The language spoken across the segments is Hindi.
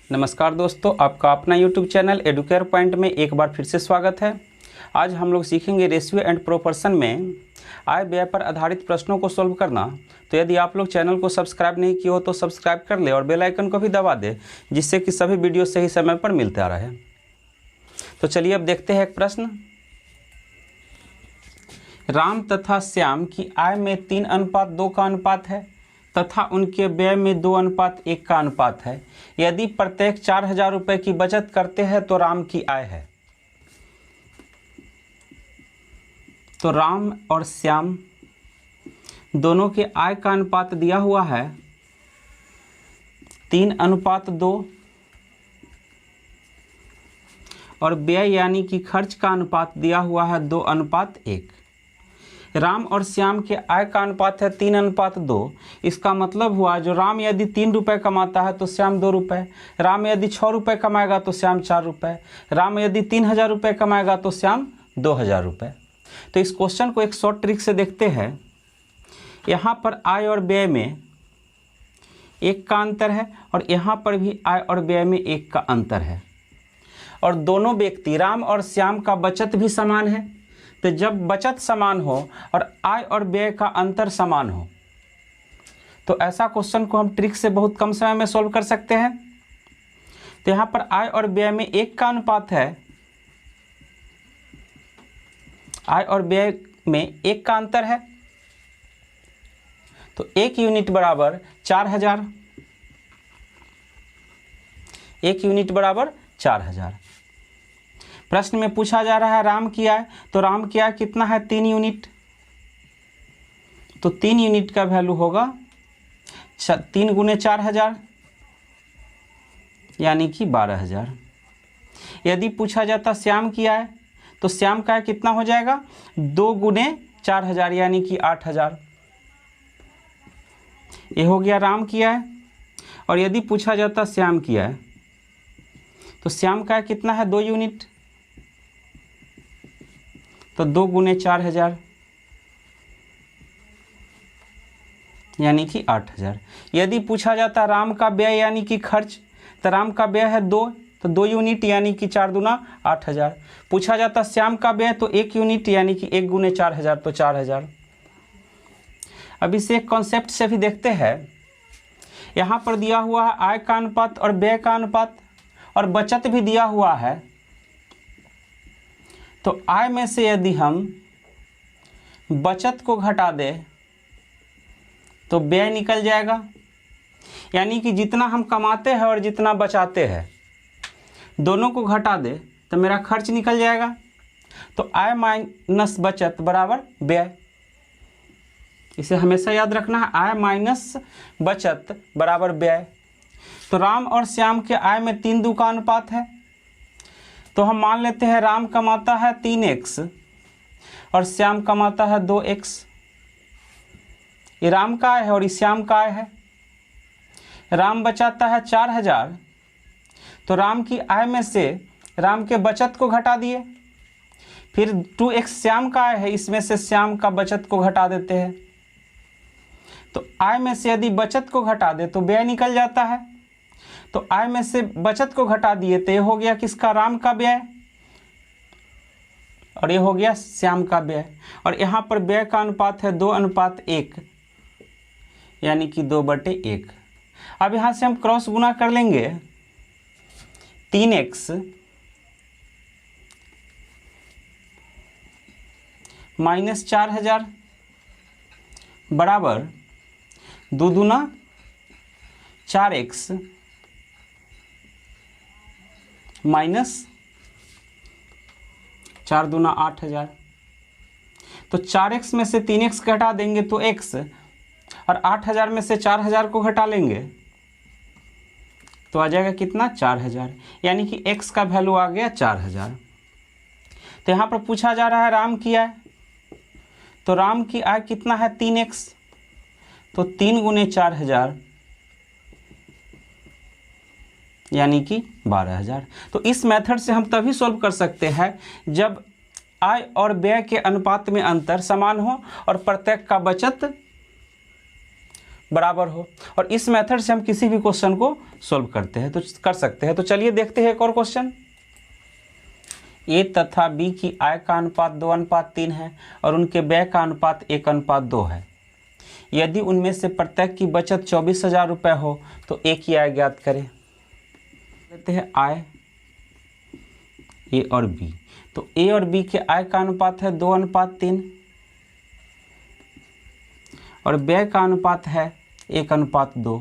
नमस्कार दोस्तों, आपका अपना YouTube चैनल एडुकेयर पॉइंट में एक बार फिर से स्वागत है। आज हम लोग सीखेंगे रेशियो एंड प्रोपोर्शन में आय व्यय पर आधारित प्रश्नों को सॉल्व करना। तो यदि आप लोग चैनल को सब्सक्राइब नहीं किए हो तो सब्सक्राइब कर ले और बेल आइकन को भी दबा दे, जिससे कि सभी वीडियो सही समय पर मिलता रहे। तो चलिए अब देखते हैं एक प्रश्न। राम तथा श्याम की आय में 3:2 का अनुपात है तथा उनके व्यय में 2:1 का अनुपात है। यदि प्रत्येक 4,000 रुपये की बचत करते हैं तो राम की आय है। तो राम और श्याम दोनों के आय का अनुपात दिया हुआ है 3:2 और व्यय यानी कि खर्च का अनुपात दिया हुआ है 2:1। राम और श्याम के आय का अनुपात है 3:2। इसका मतलब हुआ जो राम यदि 3 रुपये कमाता है तो श्याम 2 रुपये, राम यदि 6 रुपये कमाएगा तो श्याम 4 रुपये, राम यदि 3,000 रुपये कमाएगा तो श्याम 2,000 रुपये। तो इस क्वेश्चन को एक शॉर्ट ट्रिक से देखते हैं। यहाँ पर आय और व्यय में 1 का अंतर है और यहाँ पर भी आय और व्यय में 1 का अंतर है और दोनों व्यक्ति राम और श्याम का बचत भी समान है। तो जब बचत समान हो और आय और व्यय का अंतर समान हो तो ऐसा क्वेश्चन को हम ट्रिक से बहुत कम समय में सॉल्व कर सकते हैं। तो यहाँ पर आय और व्यय में 1 का अनुपात है, आय और व्यय में 1 का अंतर है, तो 1 यूनिट बराबर 4,000, 1 यूनिट बराबर 4,000। प्रश्न में पूछा जा रहा है राम की आय, तो राम की आय कितना है 3 यूनिट। तो 3 यूनिट का वैल्यू होगा 3 × 4,000 यानी कि 12,000। यदि पूछा जाता श्याम की आय तो श्याम का आय कितना हो जाएगा 2 × 4,000 यानी कि 8,000। ये हो गया राम की आय। और यदि पूछा जाता श्याम की आय तो श्याम का आय कितना है 2 यूनिट, तो 2 × 4,000 यानी कि 8,000। यदि पूछा जाता राम का व्यय यानी कि खर्च, तो राम का व्यय है 2, तो 2 यूनिट यानी कि 4 दूना 8,000। पूछा जाता श्याम का व्यय तो 1 यूनिट यानी कि 1 × 4,000 तो 4,000। अब इसे एक कॉन्सेप्ट से भी देखते हैं। यहाँ पर दिया हुआ है आय का अनुपात और व्यय का अनुपात और बचत भी दिया हुआ है। तो आय में से यदि हम बचत को घटा दें तो व्यय निकल जाएगा, यानी कि जितना हम कमाते हैं और जितना बचाते हैं दोनों को घटा दे तो मेरा खर्च निकल जाएगा। तो आय माइनस बचत बराबर व्यय। इसे हमेशा याद रखना है, आय माइनस बचत बराबर व्यय। तो राम और श्याम के आय में 3:2 का अनुपात है। तो हम मान लेते हैं राम कमाता है 3x और श्याम कमाता है 2x। ये राम का आय है और ये श्याम का आय है। राम बचाता है 4,000, तो राम की आय में से राम के बचत को घटा दिए। फिर 2x श्याम का आय है, इसमें से श्याम का बचत को घटा देते हैं। तो आय में से यदि बचत को घटा दे तो व्यय निकल जाता है। तो आय में से बचत को घटा दिए तो ये हो गया किसका, राम का व्यय, और ये हो गया श्याम का व्यय। और यहाँ पर व्यय का अनुपात है 2:1 यानी कि 2/1। अब यहाँ से हम क्रॉस गुना कर लेंगे। 3x माइनस 4,000 बराबर 2 दूना 4x माइनस 4 दूना 8,000। तो 4x में से 3x घटा देंगे तो x, और 8,000 में से 4,000 को घटा लेंगे तो आ जाएगा कितना 4,000, यानी कि x का वैल्यू आ गया 4,000। तो यहाँ पर पूछा जा रहा है राम की आय, तो राम की आय कितना है 3x, तो 3 × 4,000 यानी कि 12,000। तो इस मेथड से हम तभी सॉल्व कर सकते हैं जब आय और व्यय के अनुपात में अंतर समान हो और प्रत्येक का बचत बराबर हो। और इस मेथड से हम किसी भी क्वेश्चन को सॉल्व करते हैं, तो कर सकते हैं। तो चलिए देखते हैं एक और क्वेश्चन। ए तथा बी की आय का अनुपात 2:3 है और उनके व्यय का अनुपात 1:2 है। यदि उनमें से प्रत्येक की बचत 24,000 रुपये हो तो ए की आय ज्ञात करें। लेते हैं आय ए और बी। तो ए और बी के आय का अनुपात है 2:3 और व्यय का अनुपात है 1:2।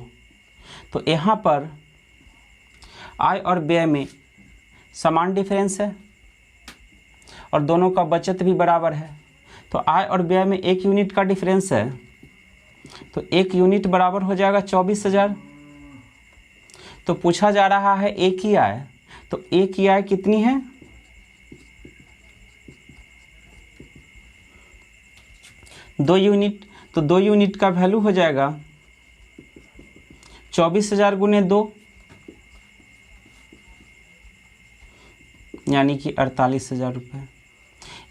तो यहाँ पर आय और व्यय में समान डिफरेंस है और दोनों का बचत भी बराबर है। तो आय और व्यय में 1 यूनिट का डिफरेंस है, तो 1 यूनिट बराबर हो जाएगा 24,000। तो पूछा जा रहा है ए की आय, तो ए की आय कितनी है? 2 यूनिट। तो 2 यूनिट का वैल्यू हो जाएगा 24,000 गुने 2 यानी कि 48,000 रुपये।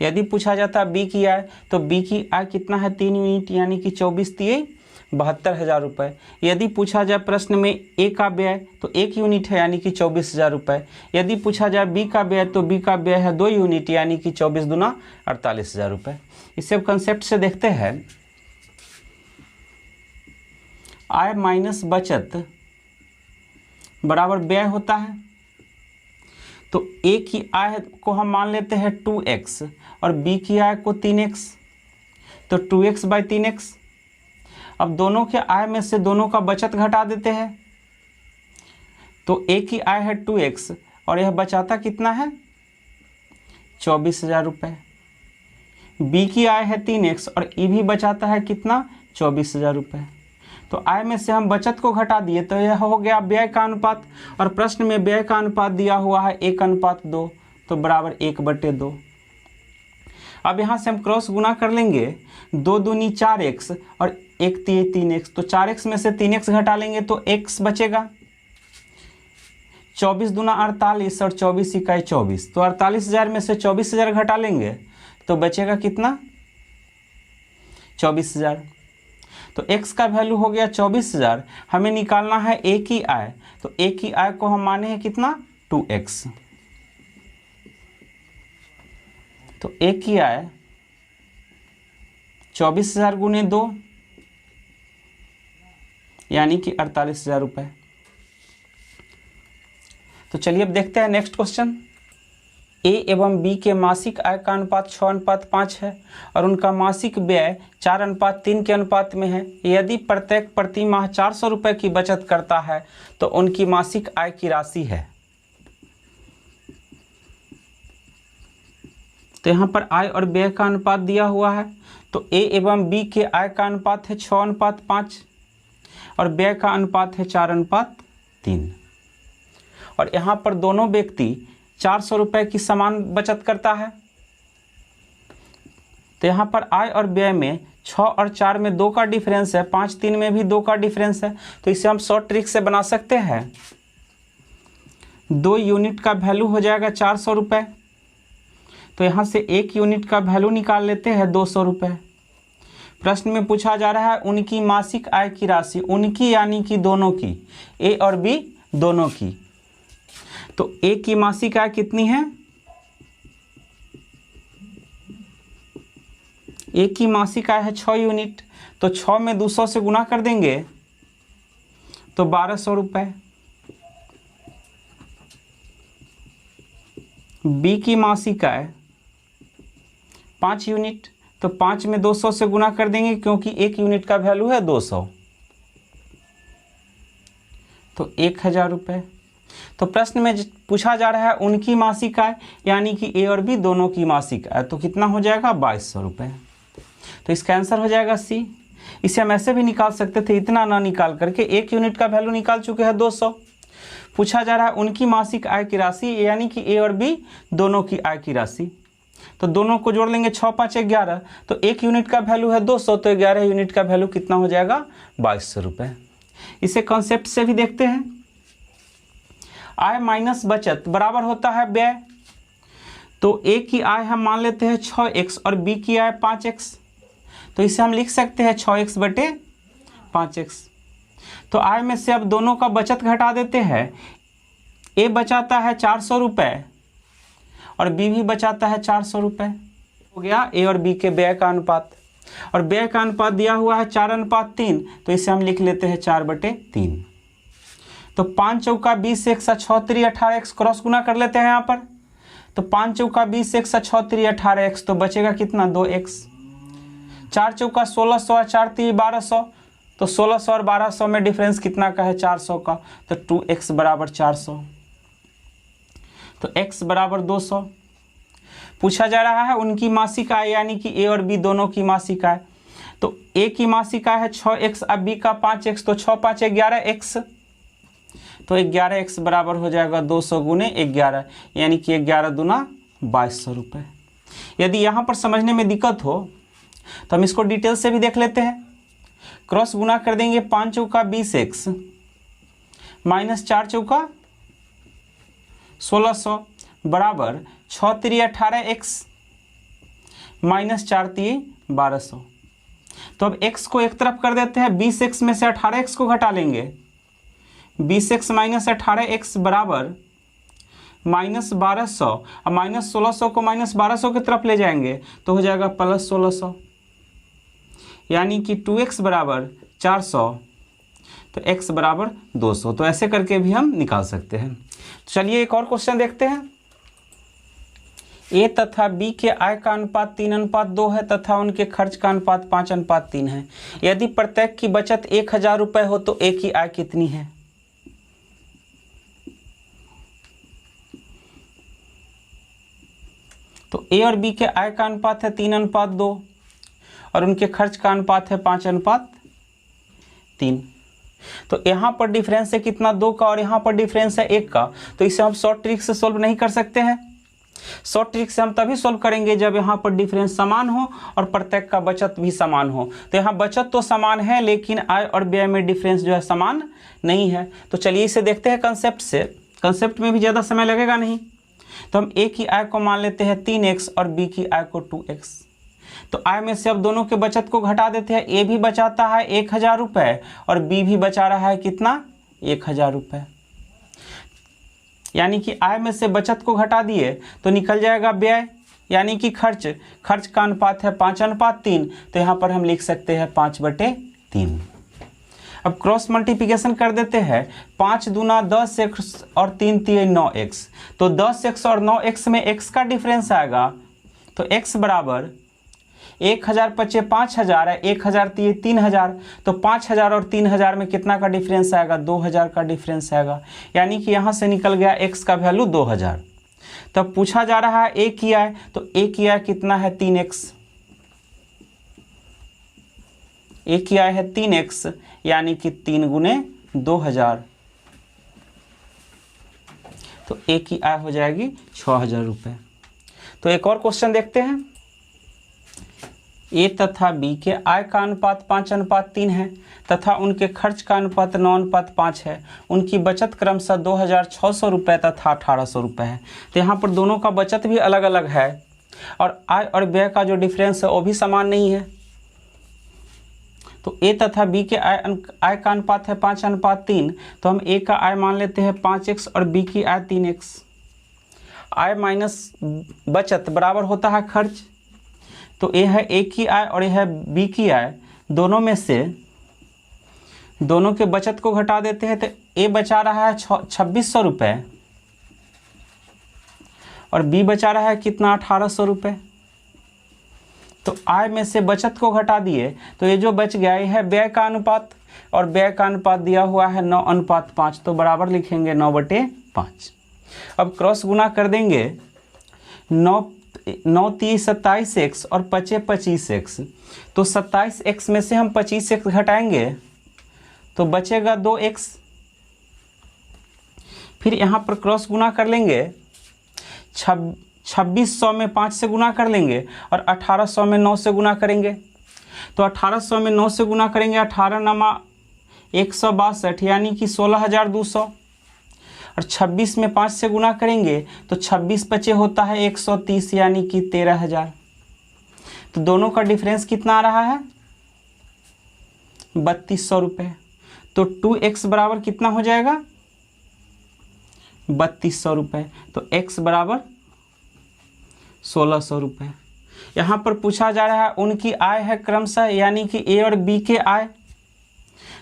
यदि पूछा जाता बी की आय, तो बी की आय कितना है? 3 यूनिट यानी कि 24 तिये 72,000 रुपये। यदि पूछा जाए प्रश्न में ए का व्यय, तो 1 यूनिट है यानी कि 24,000 रुपये। यदि पूछा जाए बी का व्यय, तो बी का व्यय है 2 यूनिट यानी कि 24 दूना 48,000 रुपये। इसे कंसेप्ट से देखते हैं। आय माइनस बचत बराबर व्यय होता है। तो ए की आय को हम मान लेते हैं 2x और बी की आय को 3x, तो 2x/3x। अब दोनों के आय में से दोनों का बचत घटा देते हैं। तो ए की आय है 2x और यह बचाता कितना है? 24,000 रुपये। बी की आय है 3x और ये भी बचाता है कितना? 24,000 रुपये। तो आय में से हम बचत को घटा दिए, तो यह हो गया व्यय का अनुपात। और प्रश्न में व्यय का अनुपात दिया हुआ है 1:2, तो बराबर 1/2। अब यहाँ से हम क्रॉस गुना कर लेंगे। 2 दूनी 4x और 1 तिये 3x, तो 4x में से 3x घटा लेंगे तो x बचेगा। 24 दूना 48 और 24 इकाई 24, तो 48,000 में से 24,000 घटा लेंगे तो बचेगा कितना? 24,000। तो x का वैल्यू हो गया 24,000। हमें निकालना है a की आय, तो a की आय को हम माने हैं कितना? 2x। तो a की आय 24,000 गुने 2 यानी कि 48,000 रुपये। तो चलिए अब देखते हैं नेक्स्ट क्वेश्चन। ए एवं बी के मासिक आय का अनुपात 6:5 है और उनका मासिक व्यय 4:3 के अनुपात में है। यदि प्रत्येक प्रति माह 400 रुपये की बचत करता है तो उनकी मासिक आय की राशि है। तो यहाँ पर आय और व्यय का अनुपात दिया हुआ है। तो ए एवं बी के आय का अनुपात है 6:5 और व्यय का अनुपात है 4:3। और यहाँ पर दोनों व्यक्ति 400 रुपये की समान बचत करता है। तो यहाँ पर आय और व्यय में 6 और 4 में 2 का डिफरेंस है, 5 3 में भी 2 का डिफरेंस है। तो इसे हम शॉर्ट ट्रिक से बना सकते हैं। 2 यूनिट का वैल्यू हो जाएगा 400 रुपये। तो यहाँ से 1 यूनिट का वैल्यू निकाल लेते हैं 200 रुपये। प्रश्न में पूछा जा रहा है उनकी मासिक आय की राशि, उनकी यानी कि दोनों की, ए और बी दोनों की। तो ए की मासिक आय कितनी है? ए की मासिक आय है 6 यूनिट, तो 6 में 200 से गुना कर देंगे तो 1200 रुपये। बी की मासिक आय 5 यूनिट, तो 5 में 200 से गुना कर देंगे क्योंकि 1 यूनिट का वैल्यू है 200, तो 1000 रुपये। तो प्रश्न में पूछा जा रहा है उनकी मासिक आय यानी कि ए और बी दोनों की मासिक आय, तो कितना हो जाएगा? 2200 रुपये। तो इसका आंसर हो जाएगा सी। इसे हम ऐसे भी निकाल सकते थे, इतना ना निकाल करके 1 यूनिट का वैल्यू निकाल चुके हैं 200। पूछा जा रहा है उनकी मासिक आय की राशि यानी कि ए और बी दोनों की आय की राशि। तो दोनों को जोड़ लेंगे 6 5 11, तो 1 यूनिट का वैल्यू है 200, तो 11 यूनिट का वैल्यू कितना हो जाएगा? 2200 रुपये। इसे कॉन्सेप्ट से भी देखते हैं। आय माइनस बचत बराबर होता है व्यय। तो ए की आय हम मान लेते हैं 6x और बी की आय 5x, तो इसे हम लिख सकते हैं 6x/5x। तो आय में से अब दोनों का बचत घटा देते हैं। ए बचाता है 400 रुपये और बी भी बचाता है 400 रुपये। हो गया ए और बी के व्यय का अनुपात। और व्यय का अनुपात दिया हुआ है 4:3, तो इसे हम लिख लेते हैं 4/3। तो 5 चौका 20 1 6 3 18x क्रॉस गुना कर लेते हैं यहाँ पर। तो 5 चौका 20 1 6 3 18x, तो बचेगा कितना 2x। 4 चौका 1600 और 4 3 1200, तो 1600 और 1200 में डिफरेंस कितना का है 400 का, तो 2x बराबर 400। तो x बराबर 200। पूछा जा रहा है उनकी मासिक आय, यानी कि ए और बी दोनों की मासिक आय। तो ए की मासिक आय है 6x, अब बी का 5x, तो 6 5 11x, तो 11x बराबर हो जाएगा 200 गुने 11, यानी कि 11 दूना 2200 रुपये। यदि यहाँ पर समझने में दिक्कत हो तो हम इसको डिटेल से भी देख लेते हैं। क्रॉस गुना कर देंगे 5 चौका 20x माइनस 4 चौका 1600 बराबर 6 3 18x माइनस 4 3 1200। तो अब x को एक तरफ कर देते हैं, 20x में से 18x को घटा लेंगे। 20x माइनस 18x बराबर माइनस 1200, और माइनस 1600 को माइनस 1200 की तरफ ले जाएंगे तो हो जाएगा प्लस 1600, यानी कि 2x बराबर 400, तो x बराबर 200। तो ऐसे करके भी हम निकाल सकते हैं। चलिए एक और क्वेश्चन देखते हैं। ए तथा बी के आय का अनुपात 3:2 है तथा उनके खर्च का अनुपात 5:3 है। यदि प्रत्येक की बचत 1000 रुपये हो तो ए की आय कितनी है? तो ए और बी के आय का अनुपात है 3:2 और उनके खर्च का अनुपात है 5:3। तो यहाँ पर डिफरेंस है कितना 2 का और यहाँ पर डिफरेंस है 1 का। तो इसे हम शॉर्ट ट्रिक से सॉल्व नहीं कर सकते हैं। शॉर्ट ट्रिक से हम तभी सॉल्व करेंगे जब यहाँ पर डिफरेंस समान हो और प्रत्येक का बचत भी समान हो। तो यहाँ बचत तो समान है लेकिन आय और व्यय में डिफरेंस जो है समान नहीं है। तो चलिए इसे देखते हैं कंसेप्ट से। कंसेप्ट में भी ज़्यादा समय लगेगा नहीं। तो हम ए की आय को मान लेते हैं 3x और बी की आय को 2x। तो आय में से अब दोनों के बचत को घटा देते हैं। ए भी बचाता है 1000 रुपये और बी भी बचा रहा है कितना 1000 रुपये, यानी कि आय में से बचत को घटा दिए तो निकल जाएगा व्यय, यानी कि खर्च। खर्च का अनुपात है 5:3, तो यहाँ पर हम लिख सकते हैं 5/3। अब क्रॉस मल्टीप्लिकेशन कर देते हैं। 5 दूना 10x और 3 3 9x, तो 10x और 9x में x का डिफरेंस आएगा। तो x बराबर 1000 पचे 5000 है, 1000 3 3000, तो 5000 और 3000 में कितना का डिफरेंस आएगा 2000 का डिफरेंस आएगा, यानी कि यहाँ से निकल गया x का वैल्यू 2000। तब पूछा जा रहा है a की आय, तो a की आय कितना है 3x। a की आय है 3x, यानी कि 3 गुने 2000, तो a की आय हो जाएगी 6000 रुपये। तो एक और क्वेश्चन देखते हैं। ए तथा बी के आय का अनुपात 5:3 है तथा उनके खर्च का अनुपात 9:5 है। उनकी बचत क्रमशः 2600 रुपये तथा 1800 रुपये है। तो यहाँ पर दोनों का बचत भी अलग अलग है और आय और व्यय का जो डिफरेंस है वो भी समान नहीं है। तो ए तथा बी के आय का अनुपात है 5:3, तो हम ए का आय मान लेते हैं 5x और बी की आय 3x। आय माइनस बचत बराबर होता है खर्च। तो ये है ए की आय और यह है बी की आय, दोनों में से दोनों के बचत को घटा देते हैं। तो ए बचा रहा है 2600 रुपये और बी बचा रहा है कितना 1800 रुपये। तो आय में से बचत को घटा दिए तो ये जो बच गया ये है व्यय का अनुपात, और व्यय का अनुपात दिया हुआ है 9:5, तो बराबर लिखेंगे 9/5। अब क्रॉस गुना कर देंगे 9 3 27x और 5 25x, तो 27x में से हम 25x घटाएंगे तो बचेगा 2x। फिर यहाँ पर क्रॉस गुना कर लेंगे, 2600 में 5 से गुना कर लेंगे और 1800 में 9 से गुना करेंगे। तो 1800 में 9 से गुना करेंगे, 18 9 162, यानी कि 16200, और 26 में 5 से गुना करेंगे तो 26 पचे होता है 130, यानी कि 13000। तो दोनों का डिफरेंस कितना आ रहा है 3200 रुपये। तो 2x बराबर कितना हो जाएगा 3200 रुपये। तो x बराबर 1600 रुपये। यहाँ पर पूछा जा रहा है उनकी आय है क्रमशः, यानी कि a और b के आय।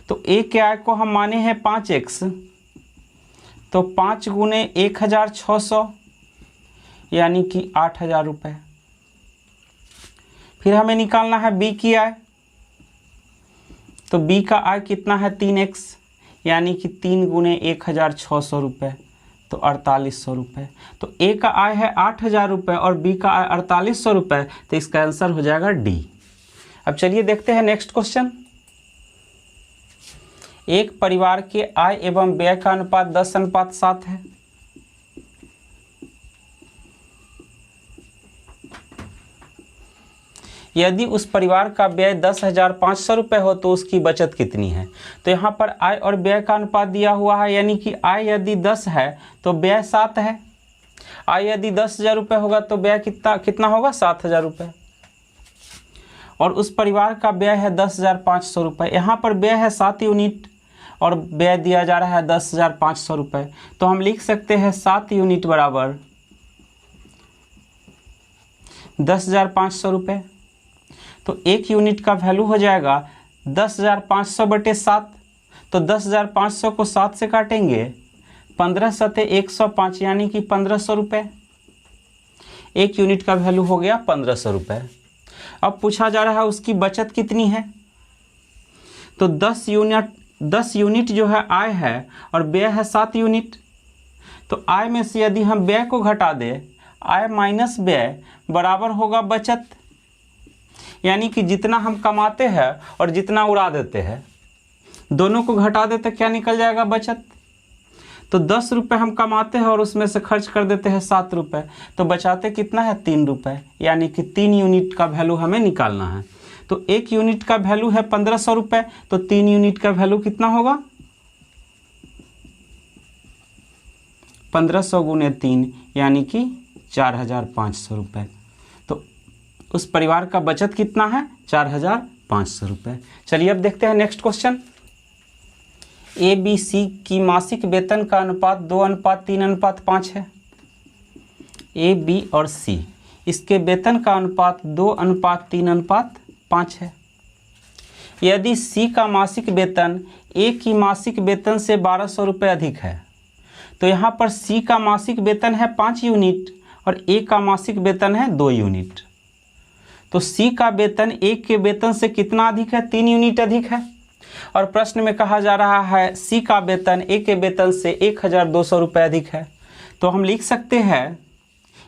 तो a के आय को हम माने हैं 5x, तो 5 गुने 1600 यानी कि 8000 रुपये। फिर हमें निकालना है b की आय। तो b का आय कितना है 3x, यानी कि 3 गुने 1600 रुपये, तो 4800 रुपये। तो a का आय है 8000 रुपये और b का आय 4800 रुपये, तो इसका आंसर हो जाएगा डी। अब चलिए देखते हैं नेक्स्ट क्वेश्चन। एक परिवार के आय एवं व्यय का अनुपात 10:7 है। यदि उस परिवार का व्यय 10,500 रुपये हो तो उसकी बचत कितनी है। तो यहाँ पर आय और व्यय का अनुपात दिया हुआ है, यानी कि आय यदि 10 है तो व्यय 7 है। आय यदि 10,000 रुपये होगा तो व्यय कितना होगा 7,000 रुपये। और उस परिवार का व्यय है 10,500 रुपये। यहाँ पर व्यय है 7 यूनिट और व्यय दिया जा रहा है 10,500 रुपये। तो हम लिख सकते हैं 7 यूनिट बराबर 10,500 रुपये। तो 1 यूनिट का वैल्यू हो जाएगा 10,500 बटे 7। तो 10,500 को 7 से काटेंगे, 15 सते 105 यानी कि 1500 रुपये। 1 यूनिट का वैल्यू हो गया 1500 रुपये। अब पूछा जा रहा है उसकी बचत कितनी है। तो 10 यूनिट जो है आय है और व्यय है 7 यूनिट। तो आय में से यदि हम व्यय को घटा दें, आय माइनस व्यय बराबर होगा बचत, यानी कि जितना हम कमाते हैं और जितना उड़ा देते हैं दोनों को घटा देते क्या निकल जाएगा बचत। तो 10 रुपये हम कमाते हैं और उसमें से खर्च कर देते हैं 7 रुपये, तो बचाते कितना है 3 रुपये, यानी कि 3 यूनिट का वैल्यू हमें निकालना है। तो 1 यूनिट का वैल्यू है 1500 रुपये, तो 3 यूनिट का वैल्यू कितना होगा 1500 गुने 3 यानी कि 4,500 रुपये। तो उस परिवार का बचत कितना है 4,500 रुपये। चलिए अब देखते हैं next question. A B C की मासिक वेतन का अनुपात 2:3:5 है। ए बी और सी इसके वेतन का अनुपात 2:3:5 है। यदि सी का मासिक वेतन ए की मासिक वेतन से 1200 रुपये अधिक है, तो यहाँ पर सी का मासिक वेतन है 5 यूनिट और ए का मासिक वेतन है 2 यूनिट। तो सी का वेतन ए के वेतन से कितना अधिक है 3 यूनिट अधिक है। और प्रश्न में कहा जा रहा है सी का वेतन ए के वेतन से 1,200 रुपये अधिक है। तो हम लिख सकते हैं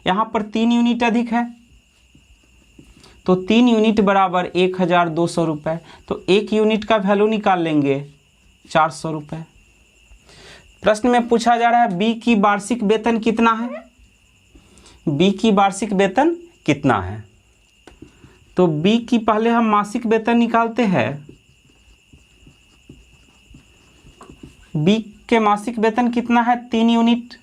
यहाँ पर 3 यूनिट अधिक है, तो 3 यूनिट बराबर 1,200 रुपये। तो 1 यूनिट का वैल्यू निकाल लेंगे 400 रुपये। प्रश्न में पूछा जा रहा है बी की वार्षिक वेतन कितना है। बी की वार्षिक वेतन कितना है, तो बी की पहले हम मासिक वेतन निकालते हैं। बी के मासिक वेतन कितना है 3 यूनिट,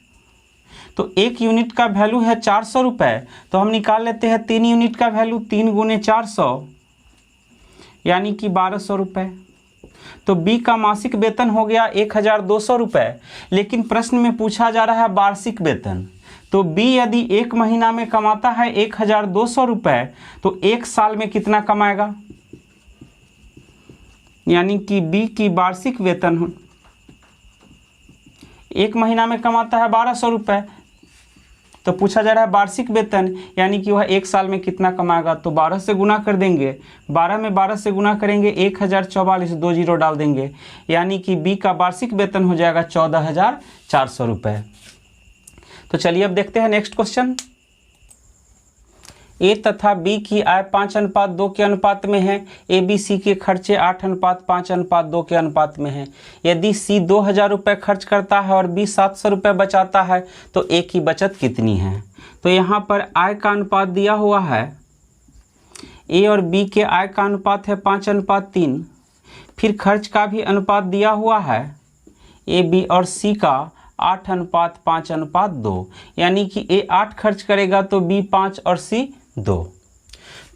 तो 1 यूनिट का वैल्यू है 400 रुपये। तो हम निकाल लेते हैं 3 यूनिट का वैल्यू, 3 गुने 400 यानी कि 1200 रुपये। तो बी का मासिक वेतन हो गया 1,200 रुपये। लेकिन प्रश्न में पूछा जा रहा है वार्षिक वेतन, तो बी यदि 1 महीना में कमाता है 1,200 रुपये, तो 1 साल में कितना कमाएगा, यानी कि बी की वार्षिक वेतन 1 महीना में कमाता है 1200 रुपये। तो पूछा जा रहा है वार्षिक वेतन, यानी कि वह 1 साल में कितना कमाएगा। तो 12 से गुना कर देंगे, 12 में 12 से गुना करेंगे 1,044, 2 जीरो डाल देंगे, यानी कि बी का वार्षिक वेतन हो जाएगा 14,400 रुपये। तो चलिए अब देखते हैं नेक्स्ट क्वेश्चन। ए तथा बी की आय 5:2 के अनुपात में है। ए बी सी के खर्चे 8:5:2 के अनुपात में है। यदि सी 2,000 रुपये खर्च करता है और बी 700 रुपये बचाता है, तो ए की बचत कितनी है। तो यहाँ पर आय का अनुपात दिया हुआ है, ए और बी के आय का अनुपात है 5:3। फिर खर्च का भी अनुपात दिया हुआ है, ए बी और सी का 8:5:2, यानी कि ए 8 खर्च करेगा तो बी 5 और सी 2।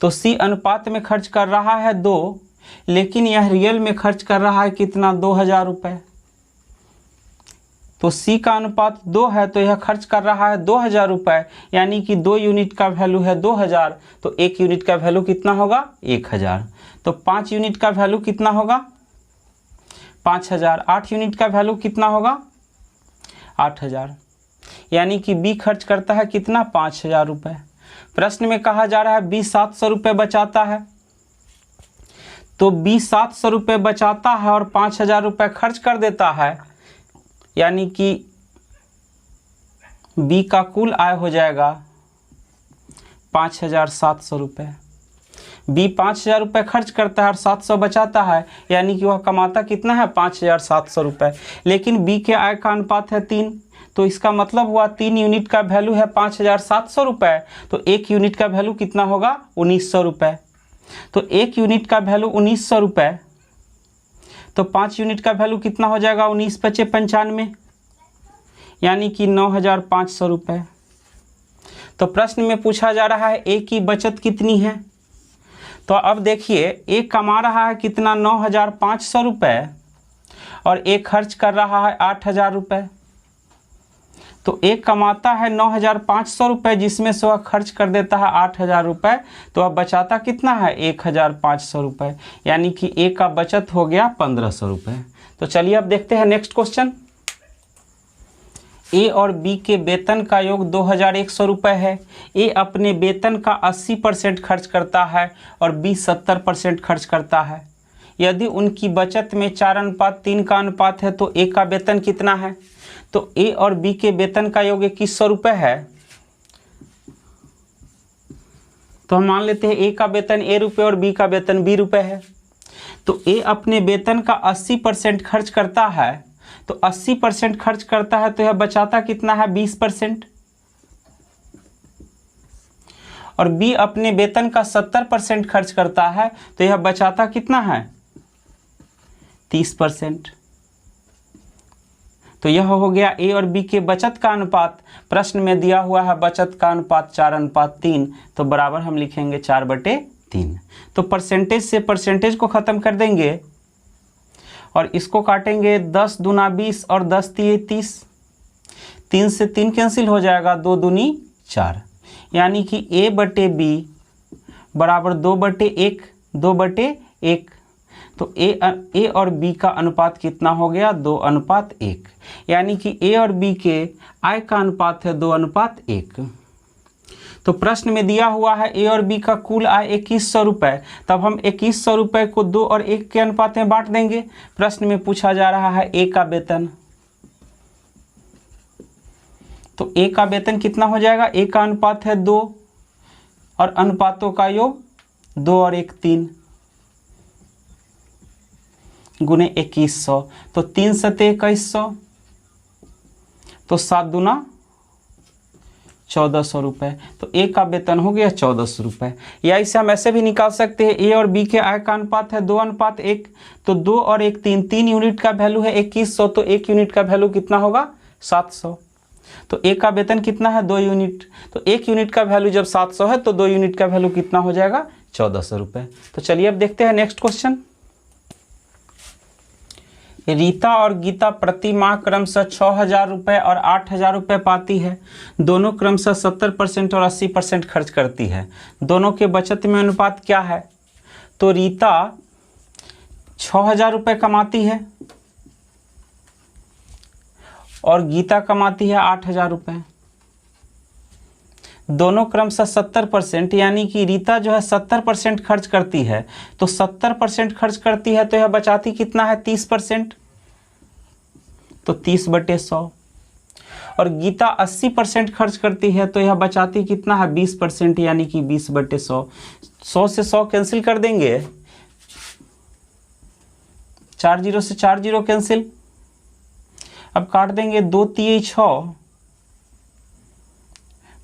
तो सी अनुपात में खर्च कर रहा है 2, लेकिन यह रियल में खर्च कर रहा है कितना, 2000 रुपये। तो सी का अनुपात 2 है तो यह खर्च कर रहा है 2000 रुपये, यानी कि 2 यूनिट का वैल्यू है 2000, तो 1 यूनिट का वैल्यू कितना होगा, 1000। तो 5 यूनिट का वैल्यू कितना होगा, 5000। 8 यूनिट का वैल्यू कितना होगा, 8000, यानी कि बी खर्च करता है कितना, 5000 रुपये। प्रश्न में कहा जा रहा है बी 700 रुपये बचाता है, तो बी 700 रुपये बचाता है और 5000 रुपये खर्च कर देता है, यानी कि बी का कुल आय हो जाएगा 5700 रुपये। बी 5000 रुपये खर्च करता है और 700 बचाता है, यानी कि वह कमाता कितना है, 5700 रुपये। लेकिन बी के आय का अनुपात है 3, तो इसका मतलब हुआ 3 यूनिट का वैल्यू है 5700 रुपये, तो 1 यूनिट का वैल्यू कितना होगा, 1900 रुपये। तो 1 यूनिट का वैल्यू 1900 रुपये, तो 5 यूनिट का वैल्यू कितना हो जाएगा, 19 × 5 = 95, यानी कि 9500 रुपये। तो प्रश्न में पूछा जा रहा है ए की बचत कितनी है। तो अब देखिए ए कमा रहा है कितना, 9500 रुपये, और ए खर्च कर रहा है 8000 रुपये। तो ए कमाता है 9500 रुपये, जिसमें से वह खर्च कर देता है 8000 रुपये, तो अब बचाता कितना है, 1500 रुपये, यानी कि ए का बचत हो गया 1500 रुपये। तो चलिए अब देखते हैं नेक्स्ट क्वेश्चन। ए और बी के वेतन का योग 2100 रुपये है। ए अपने वेतन का 80% खर्च करता है और बी 70% खर्च करता है। यदि उनकी बचत में 4:3 का अनुपात है तो ए का वेतन कितना है। तो ए और बी के वेतन का योग 2100 रुपये है, तो हम मान लेते हैं ए का वेतन ए रुपये और बी का वेतन बी रुपये है। तो ए अपने वेतन का 80% खर्च करता है, तो 80% खर्च करता है तो यह बचाता कितना है, 20%। और बी अपने वेतन का 70% खर्च करता है तो यह बचाता कितना है, 30%। तो यह हो गया ए और बी के बचत का अनुपात। प्रश्न में दिया हुआ है बचत का अनुपात 4:3, तो बराबर हम लिखेंगे 4/3। तो परसेंटेज से परसेंटेज को ख़त्म कर देंगे और इसको काटेंगे, 10 दूना 20 और 10 तिये 30। 3 से 3 कैंसिल हो जाएगा, 2 दूनी 4, यानी कि A/B बराबर 2/1, 2/1। तो ए और बी का अनुपात कितना हो गया, 2:1, यानी कि ए और बी के आय का अनुपात है 2:1। तो प्रश्न में दिया हुआ है ए और बी का कुल आय 2100 रुपये, तब हम 2100 रुपये को 2 और 1 के अनुपात में बांट देंगे। प्रश्न में पूछा जा रहा है ए का वेतन, तो ए का वेतन कितना हो जाएगा, ए का अनुपात है 2 और अनुपातों का योग 2 और 1 3 गुने 2100, तो 3 × 7 = 2100, तो 7 दूना 1400 रुपये। तो ए का वेतन हो गया 1400 रुपये। या इसे हम ऐसे भी निकाल सकते हैं, ए और बी के आय का अनुपात है 2:1, तो 2 और 1 3 यूनिट का वैल्यू है 2100, तो 1 यूनिट का वैल्यू कितना होगा, 700। तो ए का वेतन कितना है, 2 यूनिट, तो 1 यूनिट का वैल्यू जब 700 है तो 2 यूनिट का वैल्यू कितना हो जाएगा, 1400 रुपये। तो चलिए अब देखते हैं नेक्स्ट क्वेश्चन। रीता और गीता प्रति माह क्रमशः 6000 रुपये और 8000 रुपये पाती है। दोनों क्रमशः 70% और 80% खर्च करती है। दोनों के बचत में अनुपात क्या है। तो रीता 6000 रुपये कमाती है और गीता कमाती है 8000 रुपये। दोनों क्रमशः 70%, यानी कि रीता जो है 70% खर्च करती है, तो 70% खर्च करती है तो यह बचाती कितना है, 30%, तो 30/100। और गीता 80% खर्च करती है तो यह बचाती कितना है, 20%, यानी कि 20/100। 100 से 100 कैंसिल कर देंगे, 4 0 से 4 0 कैंसिल। अब काट देंगे, 2 तिये 6,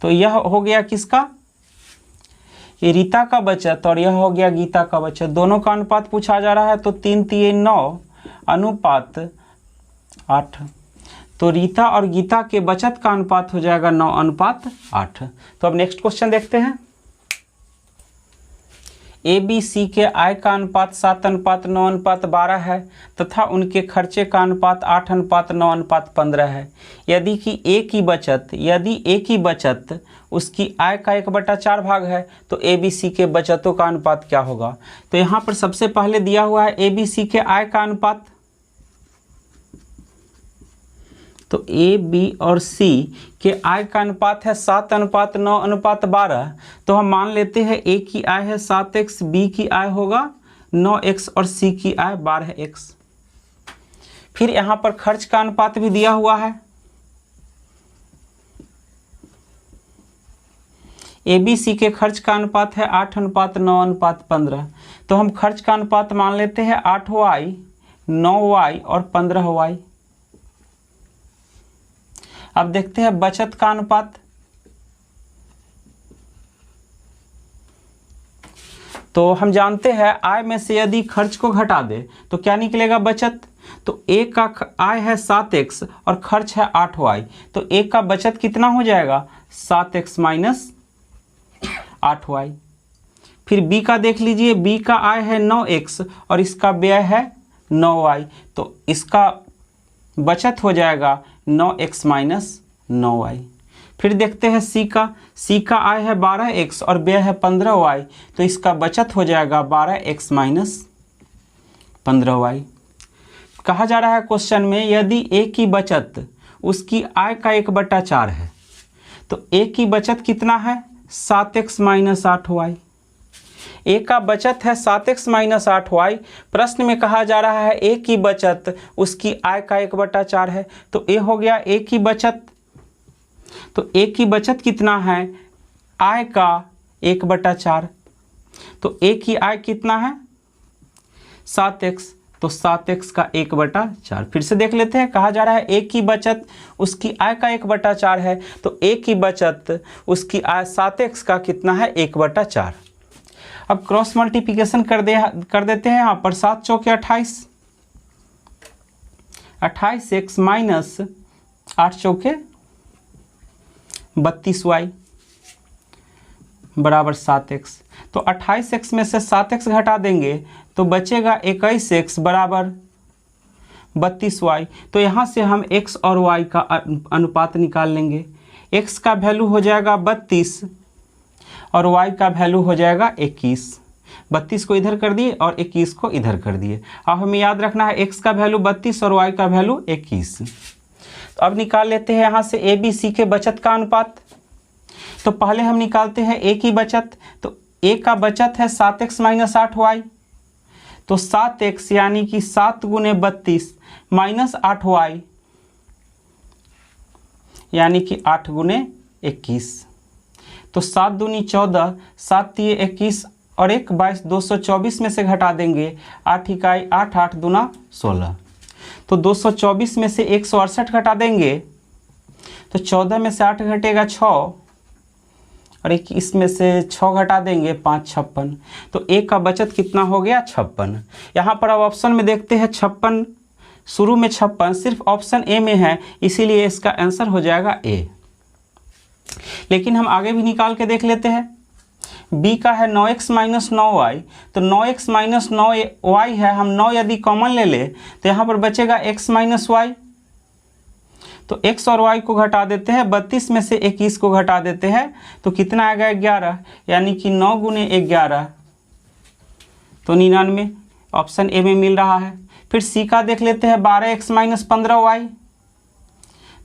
तो यह हो गया किसका, ये रीता का बचत, और यह हो गया गीता का बचत। दोनों का अनुपात पूछा जा रहा है, तो 3 तिये 9 अनुपात 8। तो रीता और गीता के बचत का अनुपात हो जाएगा 9:8। तो अब नेक्स्ट क्वेश्चन देखते हैं। ए बी सी के आय का अनुपात 7:9:12 है तथा उनके खर्चे का अनुपात 8:9:15 है। यदि ए की बचत उसकी आय का 1/4 भाग है तो ए बी सी के बचतों का अनुपात क्या होगा। तो यहाँ पर सबसे पहले दिया हुआ है ए बी सी के आय का अनुपात, तो ए बी और सी के आय का अनुपात है 7:9:12। तो हम मान लेते हैं ए की आय है 7x, बी की आय होगा 9x और सी की आय 12x। फिर यहाँ पर खर्च का अनुपात भी दिया हुआ है, ए बी सी के खर्च का अनुपात है 8:9:15। तो हम खर्च का अनुपात मान लेते हैं 8y, 9y और 15y। अब देखते हैं बचत का अनुपात। तो हम जानते हैं आय में से यदि खर्च को घटा दे तो क्या निकलेगा बचत। तो ए का आय है 7x और खर्च है 8y, तो ए का बचत कितना हो जाएगा 7x माइनस 8y। फिर बी का देख लीजिए, बी का आय है 9x और इसका व्यय है 9y, तो इसका बचत हो जाएगा 9x माइनस 9y। फिर देखते हैं सी का आय है 12x और व्यय है 15y, तो इसका बचत हो जाएगा 12x माइनस 15y। कहा जा रहा है क्वेश्चन में यदि ए की बचत उसकी आय का 1/4 है तो ए की बचत कितना है 7x माइनस 8y। ए का बचत है 7x माइनस 8y। प्रश्न में कहा जा रहा है ए की बचत उसकी आय का 1/4 है, तो ए हो गया ए की बचत। तो ए की बचत कितना है आय का 1/4, तो ए की आय कितना है 7x, तो 7x का 1/4। फिर से देख लेते हैं, कहा जा रहा है ए की बचत उसकी आय का 1/4 है, तो ए की बचत उसकी आय 7x का कितना है 1/4। अब क्रॉस मल्टीप्लिकेशन कर देते हैं यहाँ पर। 7 चौके 28, 28x माइनस 8 चौके 32y बराबर 7x। तो 28x में से 7x घटा देंगे तो बचेगा 21x बराबर 32y। तो यहाँ से हम x और y का अनुपात निकाल लेंगे। x का वैल्यू हो जाएगा 32 और y का वैल्यू हो जाएगा 21। 32 को इधर कर दिए और 21 को इधर कर दिए। अब हमें याद रखना है x का वैल्यू 32 और y का वैल्यू 21। तो अब निकाल लेते हैं यहाँ से ए बी सी के बचत का अनुपात। तो पहले हम निकालते हैं ए की बचत, तो ए का बचत है 7x माइनस 8y, तो 7x यानी कि 7 गुने 32 माइनस 8y यानी कि 8 गुने 21। तो 7 दूनी 14, 7 तिये 21 और 1 22, 224 में से घटा देंगे 8 इकाई 8, 8 दूना 16। तो 224 में से 168 घटा देंगे तो 14 में से 8 घटेगा 6 और 21 में से 6 घटा देंगे 5, 56। तो ए का बचत कितना हो गया 56। यहाँ पर अब ऑप्शन में देखते हैं 56, शुरू में 56 सिर्फ ऑप्शन ए में है, इसीलिए इसका आंसर हो जाएगा ए। लेकिन हम आगे भी निकाल के देख लेते हैं। बी का है 9x माइनस 9y, तो 9x माइनस 9y है, हम 9 यदि कॉमन ले ले तो यहाँ पर बचेगा x माइनस वाई। तो x और y को घटा देते हैं, 32 में से 21 को घटा देते हैं तो कितना आएगा 11, यानी कि 9 गुने 11 तो 99, ऑप्शन ए में मिल रहा है। फिर सी का देख लेते हैं 12x माइनस 15y,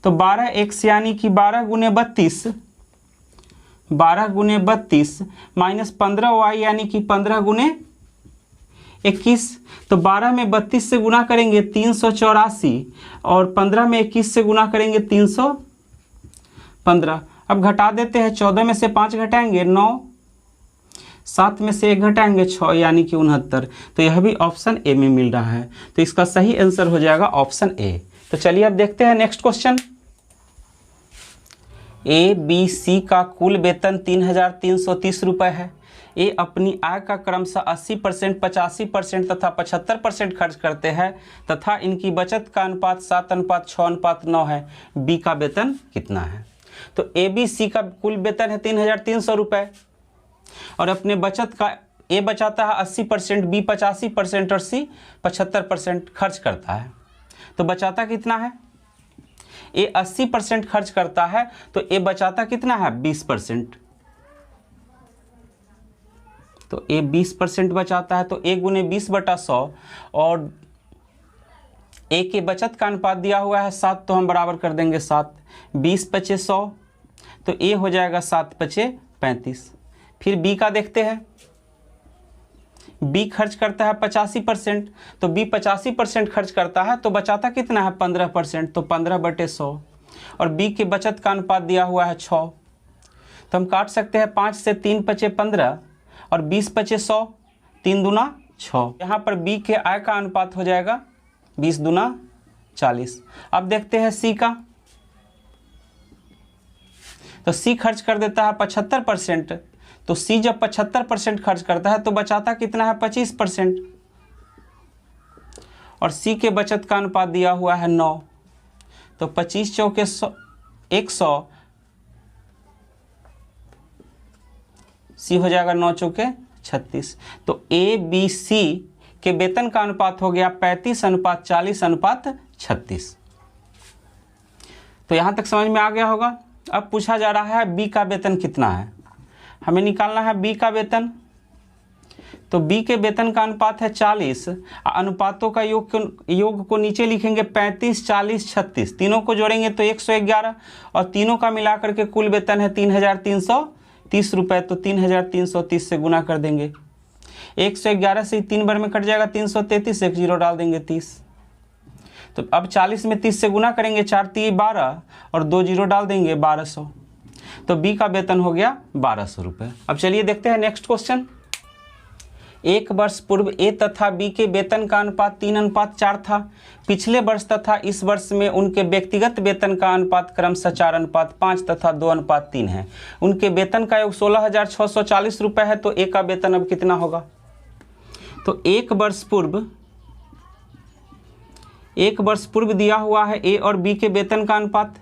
तो 12x यानी कि 12 गुने 32, 12 गुने 32 माइनस 15y यानी कि 15 गुने 21। तो 12 में 32 से गुना करेंगे 384 और 15 में 21 से गुना करेंगे 315। अब घटा देते हैं, 14 में से 5 घटाएंगे 9, 7 में से 1 घटाएंगे 6 यानी कि 69। तो यह भी ऑप्शन ए में मिल रहा है, तो इसका सही आंसर हो जाएगा ऑप्शन ए। तो चलिए अब देखते हैं next question. A B C का कुल वेतन 3,330 रुपये है। ए अपनी आय का क्रमशः 80%, 85% तथा 75% खर्च करते हैं तथा इनकी बचत का अनुपात 7:6:9 है। बी का वेतन कितना है। तो ए बी सी का कुल वेतन है 3,300 रुपये और अपने बचत का ए बचाता है 80%, बी 85% और सी 75% खर्च करता है। तो बचाता कितना है? ए 80% खर्च करता है तो ए बचाता कितना है? 20%। तो ए 20% बचाता है, तो ए गुने 20/100 और ए के बचत का अनुपात दिया हुआ है 7, तो हम बराबर कर देंगे 7। 20×5 100, तो ए हो जाएगा 7×5 35। फिर बी का देखते हैं। बी खर्च करता है 85%, तो बी 85% खर्च करता है तो बचाता कितना है? 15%, तो 15/100 और बी के बचत का अनुपात दिया हुआ है 6। तो हम काट सकते हैं 5 से 3×5 15 और 20×5 100, 3 दूना 6। यहाँ पर बी के आय का अनुपात हो जाएगा 20 दूना 40। अब देखते हैं सी का। तो सी खर्च कर देता है 75%, तो सी जब 75% खर्च करता है तो बचाता कितना है? 25%। और सी के बचत का अनुपात दिया हुआ है 9, तो 25 चौके 100, सी हो जाएगा 9 चौके 36। तो ए बी सी के वेतन का अनुपात हो गया 35:40:36। तो यहां तक समझ में आ गया होगा। अब पूछा जा रहा है बी का वेतन कितना है, हमें निकालना है बी का वेतन। तो बी के वेतन का अनुपात है 40, अनुपातों का योग को नीचे लिखेंगे 35 40 36, तीनों को जोड़ेंगे तो 111 और तीनों का मिलाकर के कुल वेतन है 3330 रुपये। तो 3330 से गुना कर देंगे। 111 से 3 बार में कट जाएगा 333, एक जीरो डाल देंगे 30। तो अब 40 में 30 से गुना करेंगे, 4 × 3 12 और 2 जीरो डाल देंगे 1200। तो बी का वेतन हो गया 1200 रुपये। अब चलिए देखते हैं नेक्स्ट क्वेश्चन। एक वर्ष पूर्व ए तथा बी के वेतन का अनुपात 3:4 था। पिछले वर्ष तथा इस वर्ष में उनके व्यक्तिगत वेतन का अनुपात क्रमशः 4:5 तथा 2:3 है। उनके वेतन का योग 16,640 रुपये है। तो ए का वेतन अब कितना होगा? तो एक वर्ष पूर्व दिया हुआ है ए और बी के वेतन का अनुपात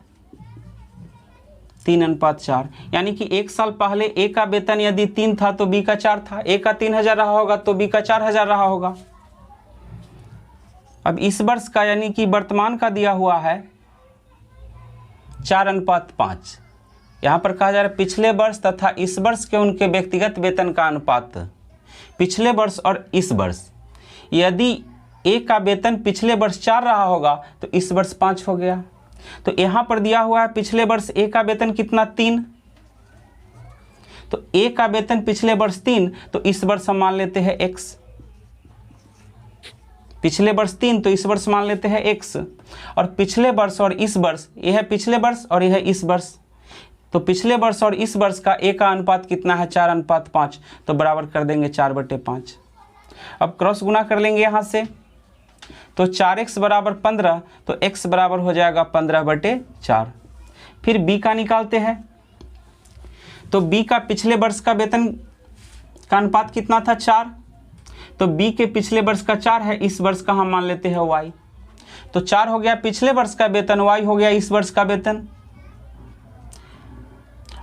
3:4, यानी कि एक साल पहले ए का वेतन यदि 3 था तो बी का 4 था। ए का 3000 रहा होगा तो बी का 4000 रहा होगा। अब इस वर्ष का यानी कि वर्तमान का दिया हुआ है 4:5। यहाँ पर कहा जा रहा है पिछले वर्ष तथा इस वर्ष के उनके व्यक्तिगत वेतन का अनुपात। पिछले वर्ष और इस वर्ष, यदि ए का वेतन पिछले वर्ष 4 रहा होगा तो इस वर्ष 5 हो गया। तो यहाँ पर दिया हुआ है पिछले वर्ष ए का वेतन कितना? 3। तो ए का वेतन पिछले वर्ष 3, तो इस वर्ष हम मान लेते हैं x। पिछले वर्ष 3 तो इस वर्ष मान लेते हैं x। और पिछले वर्ष और इस वर्ष, यह है पिछले वर्ष और यह है इस वर्ष। तो पिछले वर्ष और इस वर्ष का ए का अनुपात कितना है? 4:5, तो बराबर कर देंगे 4/5। अब क्रॉस गुना कर लेंगे यहाँ से, तो 4x बराबर 15, तो x बराबर हो जाएगा 15/4। फिर b का निकालते हैं। तो b का पिछले वर्ष का वेतन का अनुपात कितना था? 4। तो b के पिछले वर्ष का 4 है, इस वर्ष का हम मान लेते हैं y। तो 4 हो गया पिछले वर्ष का वेतन, y हो गया इस वर्ष का वेतन।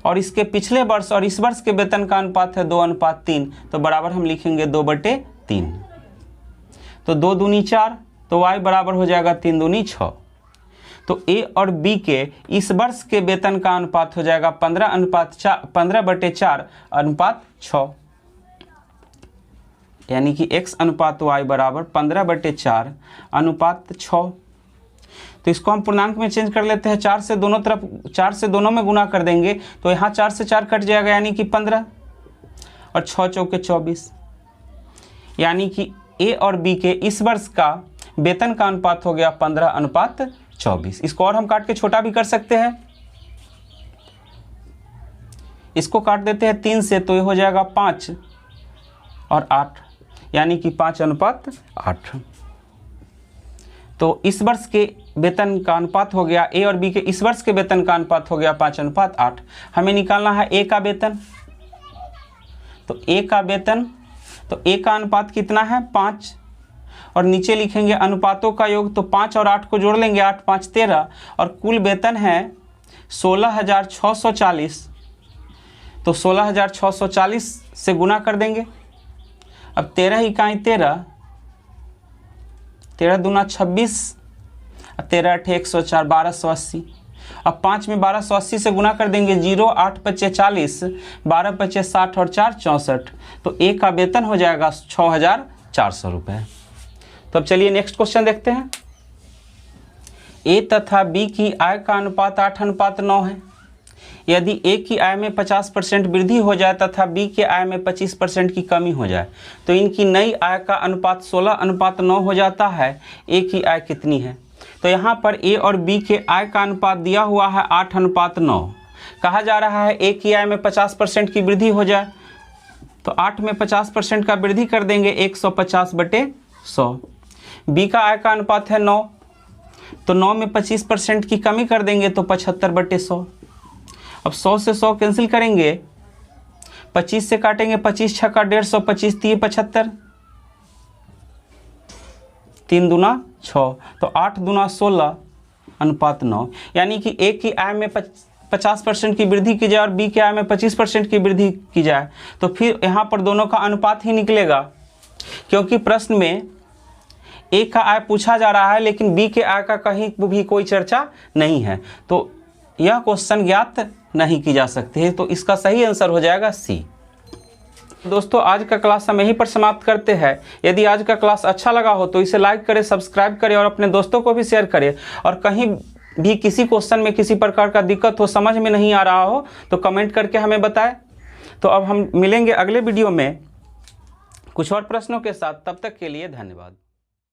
और इसके पिछले वर्ष और इस वर्ष के वेतन का अनुपात है 2:3, तो बराबर हम लिखेंगे 2/3। तो 2 दूनी 4, तो y बराबर हो जाएगा 3 दूनी 6। तो a और b के इस वर्ष के वेतन का अनुपात हो जाएगा 15/4:6, यानी कि x/y बराबर 15/4:6। तो इसको हम पूर्णांक में चेंज कर लेते हैं। 4 से दोनों में गुना कर देंगे तो यहाँ 4 से 4 कट जाएगा, यानी कि 15 और 6 चौके 24, यानी कि ए और बी के इस वर्ष का वेतन का अनुपात हो गया 15:24। इसको और हम काट के छोटा भी कर सकते हैं। इसको काट देते हैं 3 से, तो ये हो जाएगा 5 और 8, यानी कि 5:8। तो इस वर्ष के वेतन का अनुपात हो गया, ए और बी के इस वर्ष के वेतन का अनुपात हो गया 5:8। हमें निकालना है ए का वेतन। तो ए का वेतन, तो ए का अनुपात कितना है? 5। और नीचे लिखेंगे अनुपातों का योग, तो 5 और 8 को जोड़ लेंगे, 8 5 13, और कुल वेतन है 16,640। तो 16,640 से गुना कर देंगे, अब 13 इकाई 13, 13 दूना 26, 13 8 104, 1280। अब 5 में 1280 से गुना कर देंगे 0, 8 पच्चे 40, 12 पच्चे 60 और 4 64। तो ए का वेतन हो जाएगा 6400 रुपये। तो अब चलिए नेक्स्ट क्वेश्चन देखते हैं। ए तथा बी की आय का अनुपात 8:9 है। यदि ए की आय में 50% वृद्धि हो जाए तथा बी के आय में 25% की कमी हो जाए तो इनकी नई आय का अनुपात 16:9 हो जाता है। ए की आय कितनी है? तो यहाँ पर ए और बी के आय का अनुपात दिया हुआ है 8:9। कहा जा रहा है ए की आय में 50% की वृद्धि हो जाए, तो 8 में 50% का वृद्धि कर देंगे 150/100। बी का आय का अनुपात है 9, तो 9 में 25% की कमी कर देंगे तो 75/100। अब 100 से 100 कैंसिल करेंगे, 25 से काटेंगे, 25 छक्का 150, 25 3 75, 3 दूना 6, तो 8 दूना 16:9। यानी कि ए की आय में 50% की वृद्धि की जाए और बी की आय में 25% की वृद्धि की जाए तो फिर यहाँ पर दोनों का अनुपात ही निकलेगा, क्योंकि प्रश्न में ए का आय पूछा जा रहा है लेकिन बी के आय का कहीं भी कोई चर्चा नहीं है, तो यह क्वेश्चन ज्ञात नहीं की जा सकती है। तो इसका सही आंसर हो जाएगा सी। दोस्तों आज का क्लास हम यहीं पर समाप्त करते हैं। यदि आज का क्लास अच्छा लगा हो तो इसे लाइक करें, सब्सक्राइब करें और अपने दोस्तों को भी शेयर करें। और कहीं भी किसी क्वेश्चन में किसी प्रकार का दिक्कत हो, समझ में नहीं आ रहा हो तो कमेंट करके हमें बताएं। तो अब हम मिलेंगे अगले वीडियो में कुछ और प्रश्नों के साथ। तब तक के लिए धन्यवाद।